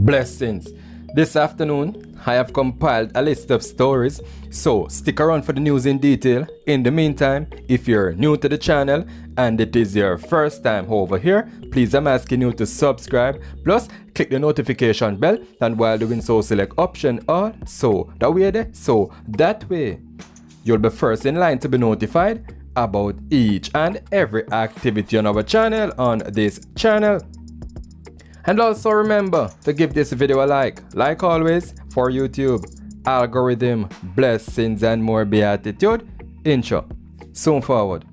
Blessings. This afternoon, I have compiled a list of stories, so stick around for the news in detail. In the meantime, if you're new to the channel and it is your first time over here, please I'm asking you to subscribe, plus click the notification bell, and while doing so select option all, so that way you'll be first in line to be notified about each and every activity on our channel on this channel. And also remember to give this video a like always for YouTube. Algorithm, blessings and more beatitude. Intro. Soon forward.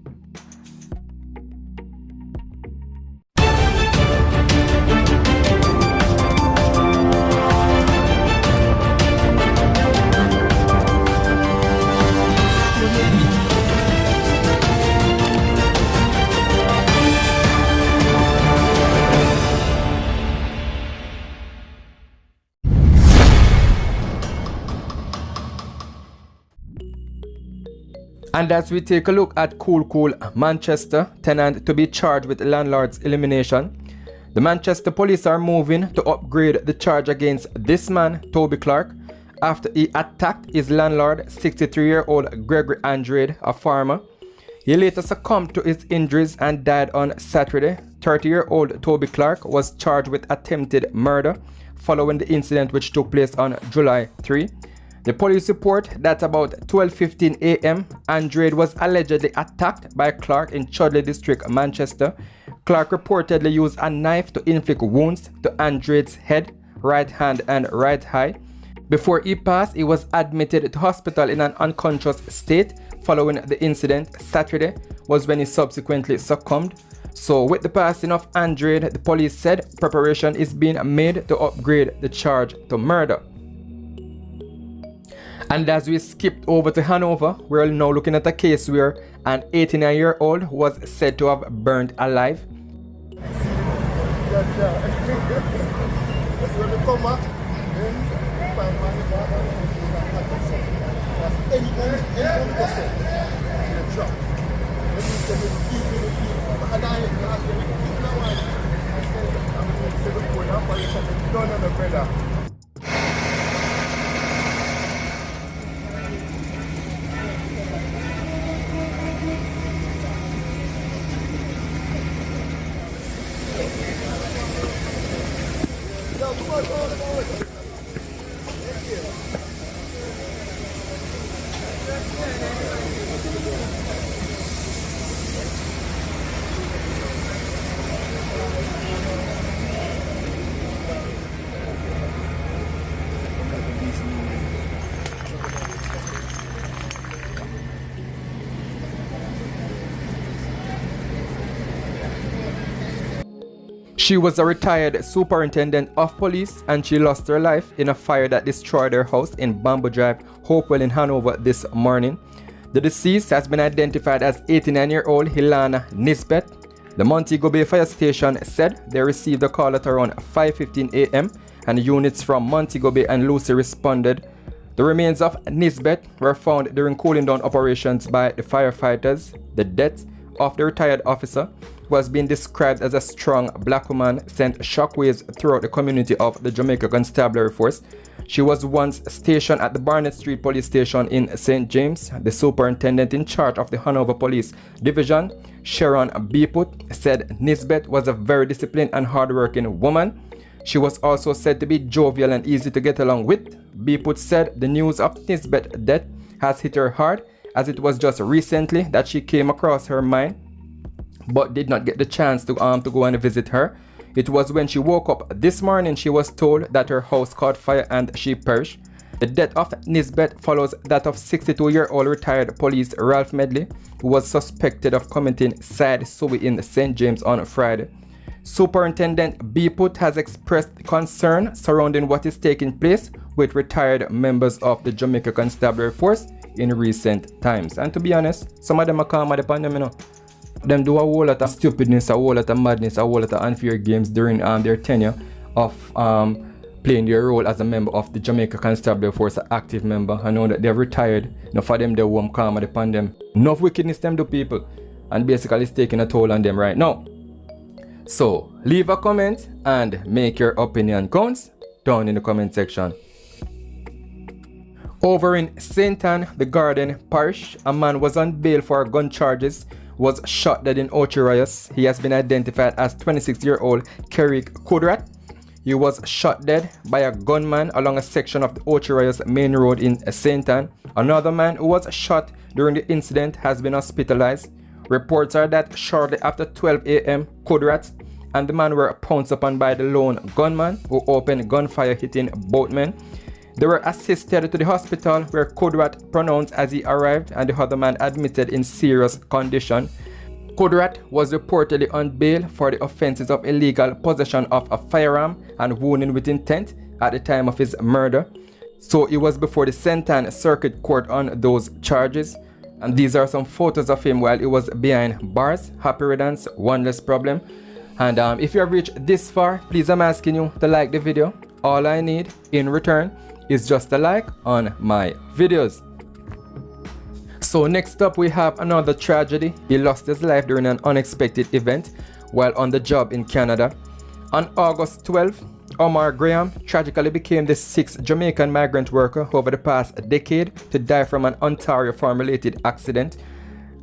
And as we take a look at cool Manchester, Tenant to be charged with Landlords elimination. The Manchester police are moving to upgrade the charge against this man, Toby Clark, after he attacked his landlord, 63-year-old Gregory Andrade, a farmer. He later succumbed to his injuries and died on Saturday. 30-year-old Toby Clark was charged with attempted murder following the incident which took place on July 3. The police report that about 12:15 a.m. Andrade was allegedly attacked by Clark in Chudley District, Manchester. Clark reportedly used a knife to inflict wounds to Andrade's head, right hand and right eye. Before he passed, he was admitted to hospital in an unconscious state. Following the incident, Saturday was when he subsequently succumbed. So with the passing of Andrade, the police said preparation is being made to upgrade the charge to murder. And as we skipped over to Hanover, we're now looking at a case where an 89-year-old was said to have burned alive. She was a retired superintendent of police and she lost her life in a fire that destroyed her house in Bamboo Drive, Hopewell in Hanover this morning. The deceased has been identified as 89-year-old Hilana Nisbet. The Montego Bay Fire Station said they received a call at around 5:15 a.m. and units from Montego Bay and Lucy responded. The remains of Nisbet were found during cooling down operations by the firefighters. The death of the retired officer was being described as a strong black woman sent shockwaves throughout the community of the Jamaica Constabulary Force. She was once stationed at the Barnett Street Police Station in St. James. The superintendent in charge of the Hanover Police Division, Sharon Beatitude, said Nisbet was a very disciplined and hardworking woman. She was also said to be jovial and easy to get along with. Beatitude said the news of Nisbet's death has hit her hard, as it was just recently that she came across her mine but did not get the chance to go and visit her. It was when she woke up this morning she was told that her house caught fire and she perished. The death of Nisbet follows that of 62-year-old retired police Ralph Medley, who was suspected of committing suicide in St. James on Friday. Superintendent Beatitude has expressed concern surrounding what is taking place with retired members of the Jamaica Constabulary Force in recent times. And to be honest, some of them are calm at the pandemic, you know. Them do a whole lot of stupidness, a whole lot of madness, a whole lot of unfair games during their tenure of playing their role as a member of the Jamaica Constabulary Force, an active member. I know that they've retired. Now for them, they won't calm at the pandemic. Enough wickedness them do people, and basically it's taking a toll on them right now. So leave a comment and make your opinion counts. down in the comment section. Over in St. Ann, the Garden Parish, a man was on bail for gun charges, was shot dead in F0rce. He has been identified as 26-year-old Kudratt. He was shot dead by a gunman along a section of the F0rce main road in St. Ann. Another man who was shot during the incident has been hospitalized. Reports are that shortly after 12 a.m., Kudratt and the man were pounced upon by the lone gunman who opened gunfire, hitting both men. They were assisted to the hospital where Kudratt pronounced as he arrived and the other man admitted in serious condition. Kudratt was reportedly on bail for the offenses of illegal possession of a firearm and wounding with intent at the time of his murder. So he was before the St. Ann Circuit Court on those charges. And these are some photos of him while he was behind bars. Happy riddance, one less problem. And if you have reached this far, please I'm asking you to like the video. All I need in return is just a like on my videos. So next up we have another tragedy. He lost his life during an unexpected event while on the job in Canada. On August 12th, Omar Graham tragically became the 6th Jamaican migrant worker over the past decade to die from an Ontario farm-related accident.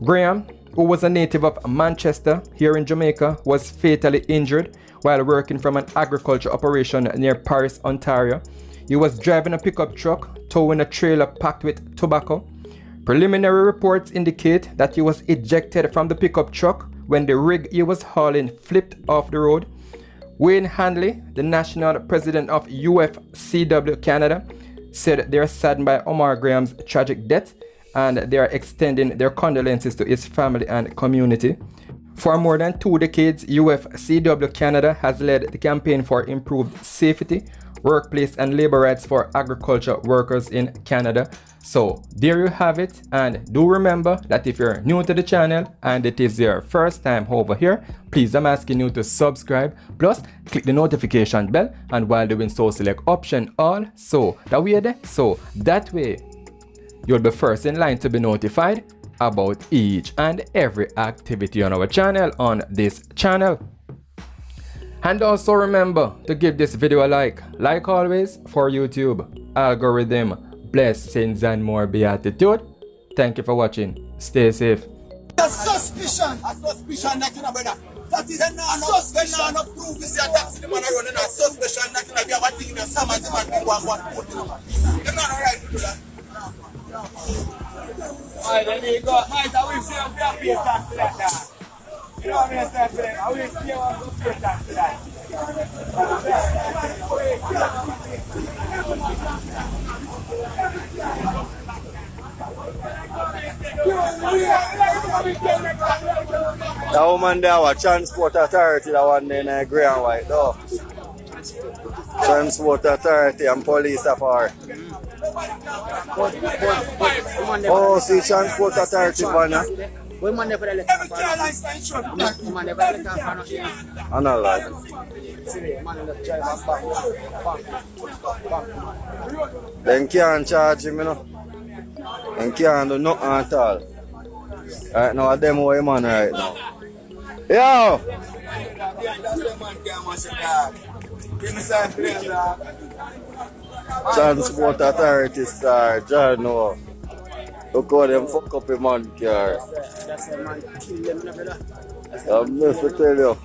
Graham, who was a native of Manchester here in Jamaica, was fatally injured while working from an agriculture operation near Paris, Ontario. He was driving a pickup truck, towing a trailer packed with tobacco. Preliminary reports indicate that he was ejected from the pickup truck when the rig he was hauling flipped off the road. Wayne Handley, the national president of UFCW Canada, said they are saddened by Omar Graham's tragic death and they are extending their condolences to his family and community. For more than 2 decades, UFCW Canada has led the campaign for improved safety, workplace and labor rights for agriculture workers in Canada. So there you have it, and do remember that if you're new to the channel and it is your first time over here, please I'm asking you to subscribe, plus click the notification bell, and while doing so select option all, so that way you'll be first in line to be notified about each and every activity on our channel on this channel. And also remember to give this video a like always for YouTube algorithm. Blessings and more beatitude. Thank you for watching. Stay safe. A suspicion that you know, brother. That is a suspicion of proof is that that's the man around and a suspicion that you know, you have a thing in your stomach to man people and what put you know. You're not alright to do that. Alright, then you go. Alright, I will see you pay tax to that dog. You know what I'm saying to them? I will see you pay tax to that. That woman there was Transport Authority, that one in grey and white though. Transport Authority and police are for. Oh, see Transport Authority banner. I know like. Then can't charge him, you know. And can't do nothing at all. Right now, a demo man right now. Yo! Transport Authority star, John, no. Look how them fuck up a man car. I'm just to tell you.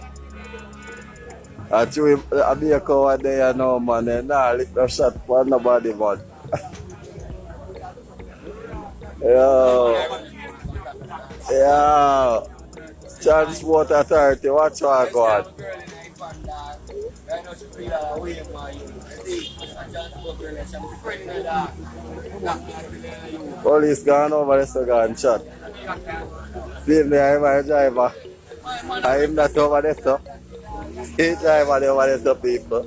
I chew a vehicle over there now, man, and nah, lick no shot for nobody, man. Yo, Transport Authority, watch what I got. Police gone over there, so gone shot. See me, I'm a driver. I'm not over there, so. See driver over there, so people.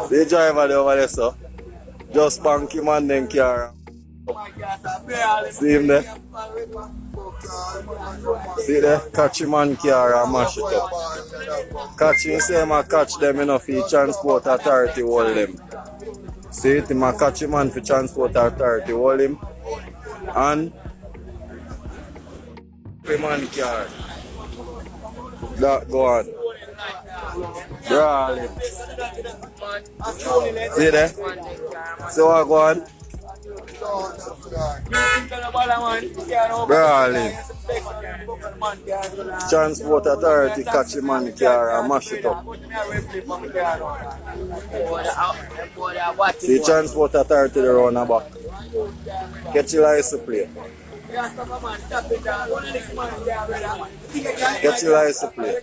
See driver over there, so. Just bank him and then car. See him there? See there? Catch him and car and mash it up. Catch him, say him catch them enough for Transport Authority hold them. See it, him catch him and for Transport Authority hold him. And him and car. That go on. Brawling. See there? So what go on? Brawling. Transport authority catch the man car and mash it up. The transport authority they run a back. Get your license plate. Get your license plate.